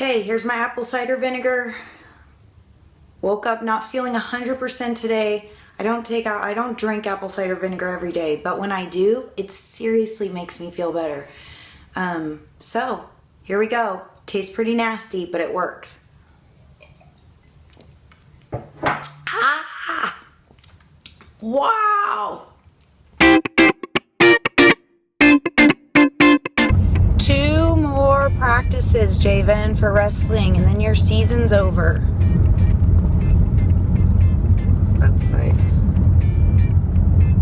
Okay, here's my apple cider vinegar. Woke up not feeling 100% today. I don't drink apple cider vinegar every day, but when I do, it seriously makes me feel better. So here we go. Tastes pretty nasty, but it works. Ah! Wow! 2 more practices, Javon, for wrestling, and then your season's over. That's nice.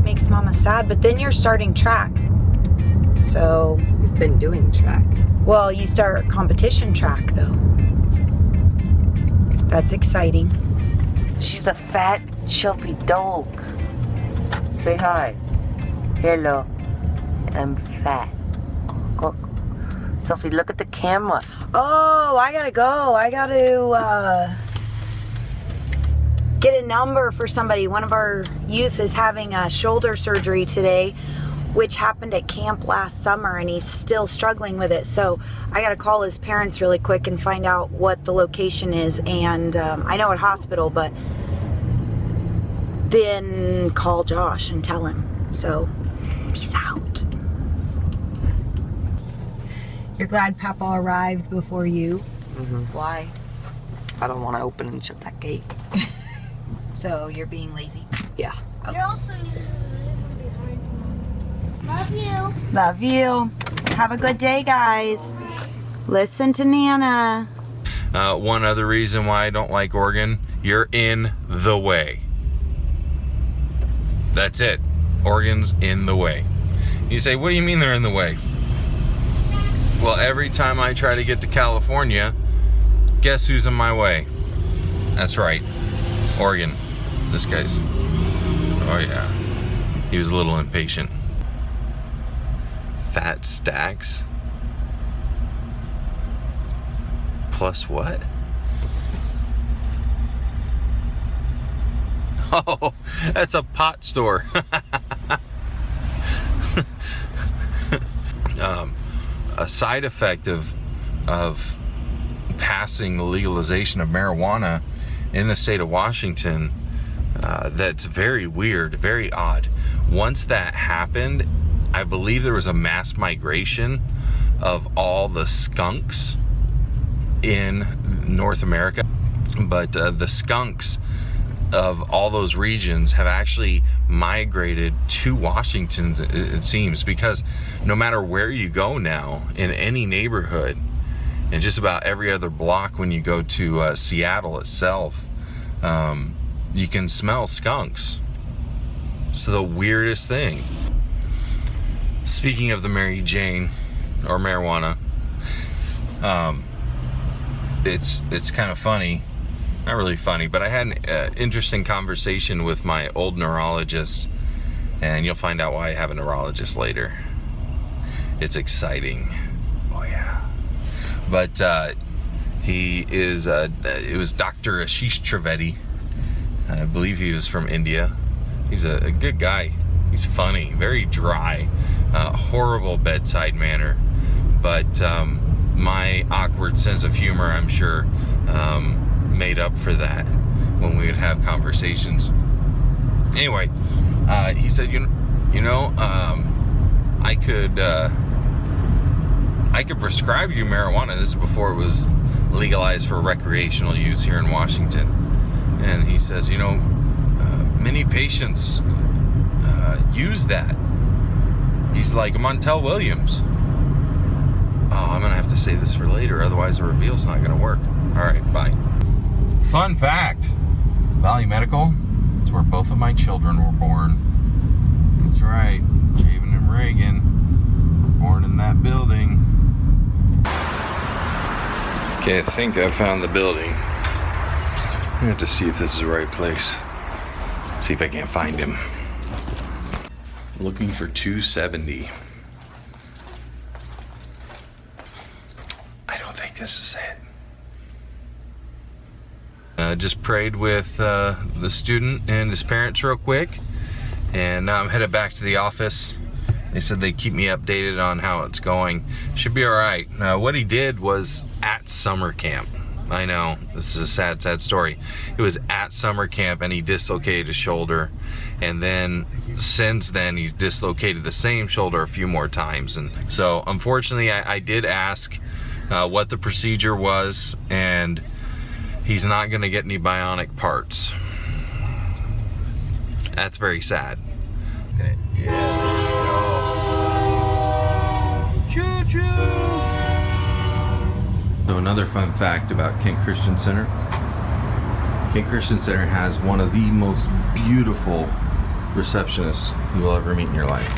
Makes Mama sad, but then you're starting track. So... You've been doing track. Well, you start competition track, though. That's exciting. She's a fat, chubby dog. Say hi. Hello. I'm fat. Go. Sophie, look at the camera. Oh, I gotta go. I gotta get a number for somebody. One of our youth is having a shoulder surgery today, which happened at camp last summer, and he's still struggling with it. So I gotta call his parents really quick and find out what the location is. And I know what hospital, but then call Josh and tell him. So peace out. You're glad Papa arrived before you? Mm-hmm. Why? I don't want to open and shut that gate. So you're being lazy? Yeah. Okay. You're also usually living behind me. Love you. Love you. Have a good day, guys. Listen to Nana. One other reason why I don't like Oregon, you're in the way. That's it. Oregon's in the way. You say, what do you mean they're in the way? Well, every time I try to get to California, guess who's in my way? That's right, Oregon. This guy's, oh yeah, he was a little impatient. Phat Stacks? Plus what? Oh, that's a pot store. A side effect of passing the legalization of marijuana in the state of Washington, that's very weird, very odd. Once that happened, I believe there was a mass migration of all the skunks in North America, but the skunks of all those regions have actually migrated to Washington, it seems, because no matter where you go now, in any neighborhood, and just about every other block when you go to Seattle itself, you can smell skunks. It's the weirdest thing. Speaking of the Mary Jane, or marijuana, it's kind of funny. Not really funny, but I had an interesting conversation with my old neurologist, and you'll find out why I have a neurologist later. It's exciting. Oh yeah. But it was Dr. Ashish Trivedi. I believe he was from India. He's a good guy. He's funny, very dry, horrible bedside manner, but my awkward sense of humor, I'm sure, made up for that when we would have conversations. Anyway, he said, I could prescribe you marijuana. This is before it was legalized for recreational use here in Washington. And he says, many patients use that. He's like, Montel Williams. Oh, I'm gonna have to save this for later, otherwise the reveal's not gonna work. All right, bye. Fun fact, Valley Medical is where both of my children were born. That's right, Javon and Reagan were born in that building. Okay, I think I found the building. I have to see if this is the right place. See if I can't find him. Looking for 270. I don't think this is it. Just prayed with the student and his parents real quick, and now I'm headed back to the office. They said they keep me updated on how it's going. Should be all right. What he did was at summer camp. I know, this is a sad, sad story. It was at summer camp and he dislocated his shoulder. And then since then, he's dislocated the same shoulder a few more times. And so unfortunately, I did ask what the procedure was, and he's not gonna get any bionic parts. That's very sad. Okay, yeah, there we go. Choo-choo! So another fun fact about Kent Christian Center. Kent Christian Center has one of the most beautiful receptionists you will ever meet in your life.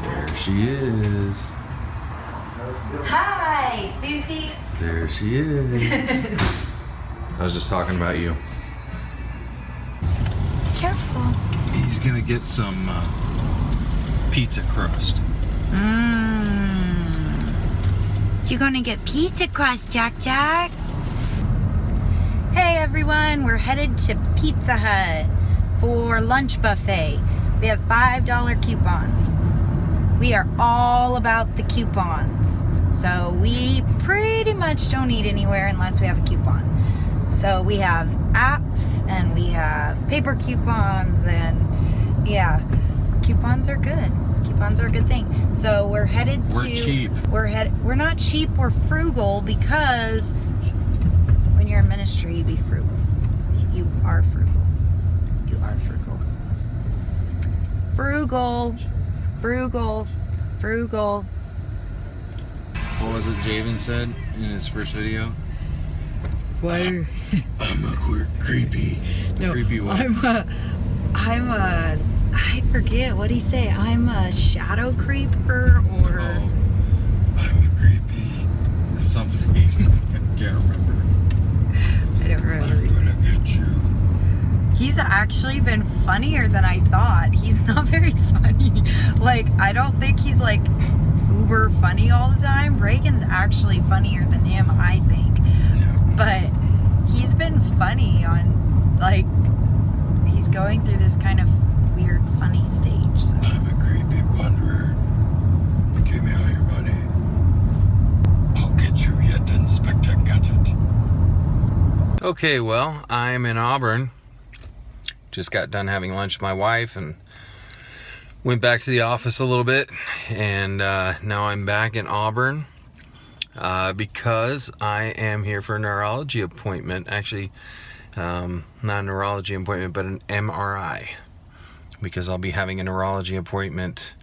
There she is. Hi, Susie. There she is. I was just talking about you. Careful. He's gonna get some pizza crust. You gonna get pizza crust, Jack Jack? Hey everyone, we're headed to Pizza Hut for lunch buffet. We have $5 coupons. We are all about the coupons. So we pretty much don't eat anywhere unless we have a coupon. So we have apps and we have paper coupons, and yeah, coupons are good. Coupons are a good thing. So we're headed to... We're cheap. We're not cheap, we're frugal, because when you're in ministry, you be frugal. You are frugal. You are frugal. Frugal. Frugal. Frugal. What was it Javon said in his first video? Why? I'm a creepy. No, Creepy what? I forget, what did he say? I'm a shadow creeper, or... Oh, I'm a creepy something. I can't remember. I don't remember. I'm gonna get you. He's actually been funnier than I thought. He's not very funny. Like, I don't think he's like uber funny all the time. Reagan's actually funnier than him, I think. Yeah. But he's been funny on, like, he's going through this kind of weird, funny stage. So. I'm a creepy wanderer. Give me all your money. I'll get you yet, Inspector Gadget. Okay, well, I'm in Auburn. Just got done having lunch with my wife and went back to the office a little bit. And now I'm back in Auburn because I am here for a neurology appointment. Actually, not a neurology appointment, but an MRI. Because I'll be having a neurology appointment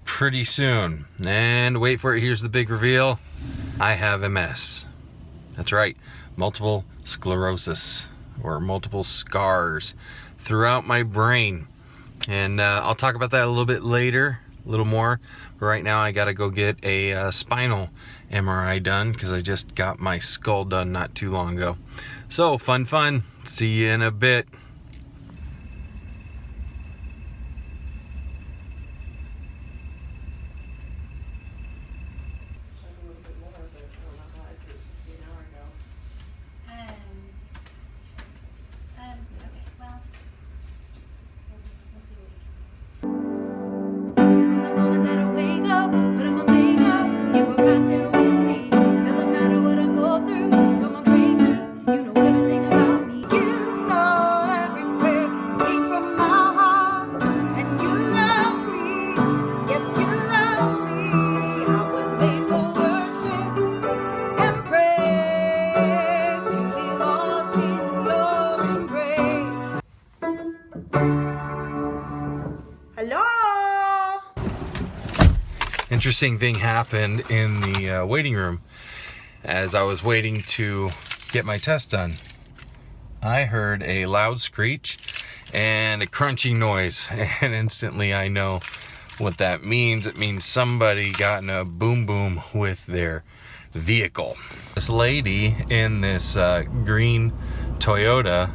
pretty soon. And wait for it, here's the big reveal. I have MS. That's right, multiple sclerosis, or multiple scars throughout my brain. And I'll talk about that a little bit later, a little more. But right now I gotta go get a spinal MRI done, because I just got my skull done not too long ago. So, fun. See you in a bit. Okay, well, let's see what we can. From the moment that I wake up, put on my makeup, you were right there with me. Doesn't matter what I go through, you're my breakthrough. You know everything about me. You know every prayer that came from my heart, and you love me. Yes, you love me. I was made for worship and praise, to be lost in your embrace. Hello. Interesting thing happened in the waiting room as I was waiting to get my test done. I heard a loud screech and a crunching noise, and instantly I know what that means. It means somebody got in a boom boom with their vehicle. This lady in this green Toyota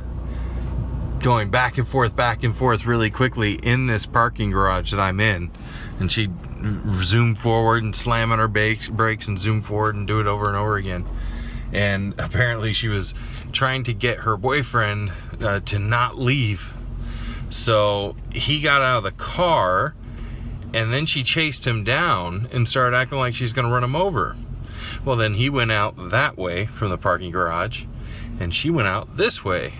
going back and forth really quickly in this parking garage that I'm in, and she'd zoom forward and slam on her brakes and zoom forward and do it over and over again. And apparently she was trying to get her boyfriend to not leave. So he got out of the car And then she chased him down and started acting like she's going to run him over. Well, then he went out that way from the parking garage, and she went out this way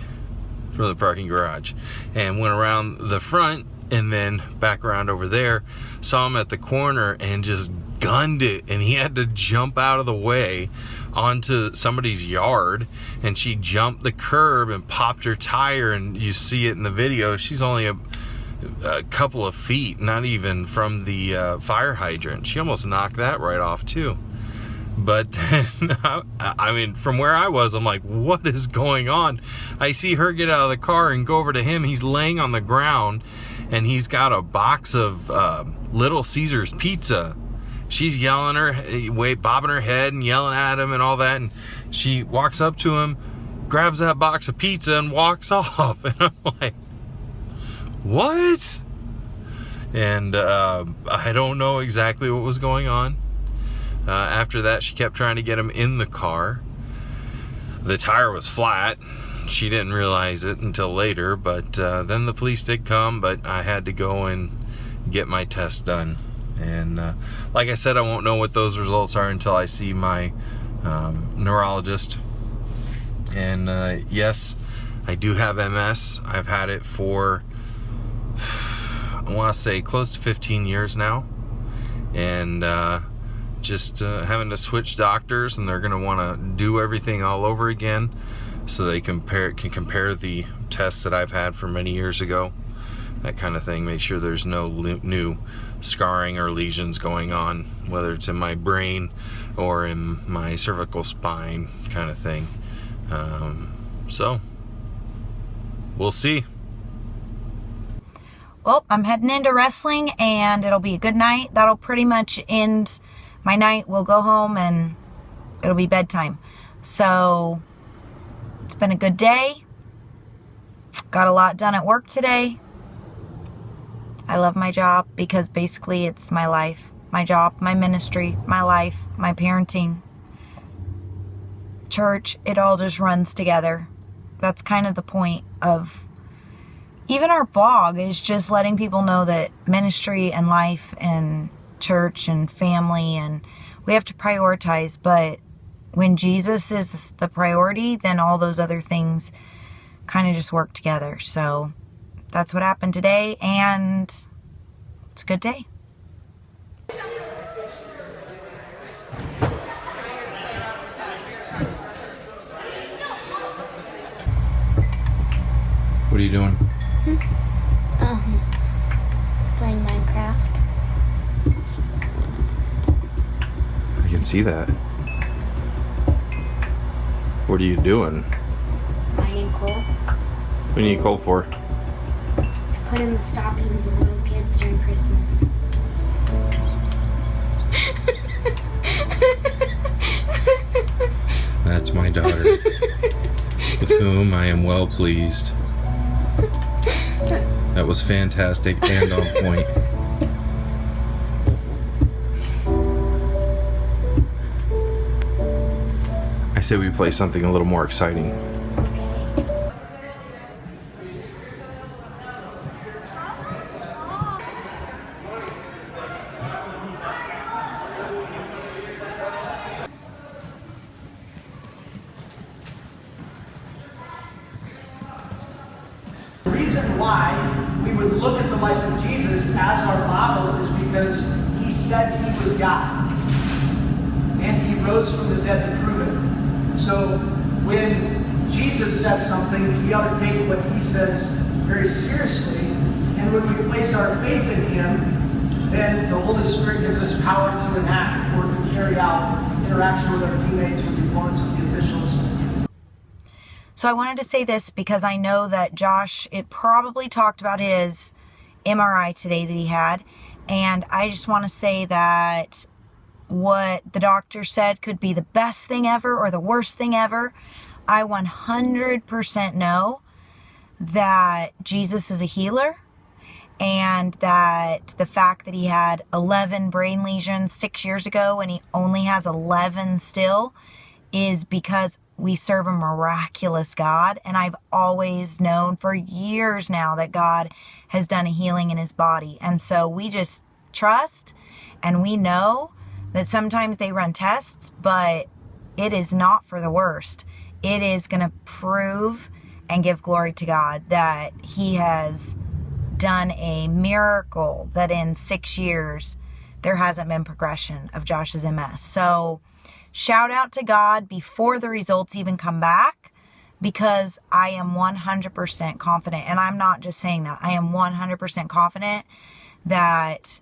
from the parking garage and went around the front and then back around over there. Saw him at the corner and just gunned it, and he had to jump out of the way onto somebody's yard, and she jumped the curb and popped her tire, and you see it in the video. She's only a couple of feet, not even from the fire hydrant. She almost knocked that right off too. But then, I mean, from where I was, I'm like, what is going on? I see her get out of the car and go over to him. He's laying on the ground, and he's got a box of Little Caesars pizza. She's yelling bobbing her head and yelling at him and all that. And she walks up to him, grabs that box of pizza, and walks off. And I'm like, what? And I don't know exactly what was going on. After that, she kept trying to get him in the car. The tire was flat. She didn't realize it until later, but then the police did come, but I had to go and get my test done. And like I said, I won't know what those results are until I see my neurologist. And yes, I do have MS. I've had it for, I want to say, close to 15 years now. And just having to switch doctors, and they're going to want to do everything all over again so they can compare the tests that I've had from many years ago, that kind of thing. Make sure there's no new scarring or lesions going on, whether it's in my brain or in my cervical spine, kind of thing. So we'll see. Well, I'm heading into wrestling, and it'll be a good night. That'll pretty much end my night. We'll go home and it'll be bedtime. So it's been a good day. Got a lot done at work today. I love my job because basically it's my life, my job, my ministry, my life, my parenting, church. It all just runs together. That's kind of the point of even our blog, is just letting people know that ministry and life and church and family, and we have to prioritize. But when Jesus is the priority, then all those other things kind of just work together. So that's what happened today, and it's a good day. What are you doing? Playing Minecraft. I can see that. What are you doing? Mining coal. What do you need coal for? To put in the stockings of little kids during Christmas. That's my daughter, with whom I am well pleased. That was fantastic and on point. I say we play something a little more exciting. The reason why we would look at the life of Jesus as our model is because he said he was God. And he rose from the dead to prove it. So when Jesus says something, we ought to take what he says very seriously. And when we place our faith in him, then the Holy Spirit gives us power to enact or to carry out interaction with our teammates, with the opponents, with the officials. So I wanted to say this because I know that Josh, it probably talked about his MRI today that he had. And I just want to say that what the doctor said could be the best thing ever or the worst thing ever. I 100% know that Jesus is a healer, and that the fact that he had 11 brain lesions 6 years ago and he only has 11 still is because we serve a miraculous God. And I've always known for years now that God has done a healing in his body. And so we just trust and we know that sometimes they run tests, but it is not for the worst. It is going to prove and give glory to God that he has done a miracle, that in 6 years there hasn't been progression of Josh's MS. So shout out to God before the results even come back, because I am 100% confident, and I'm not just saying that, I am 100% confident that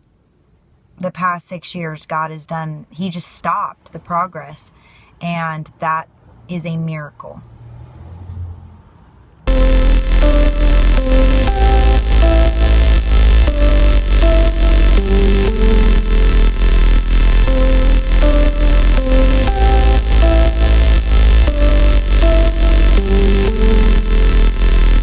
the past 6 years God has done, he just stopped the progress, and that is a miracle.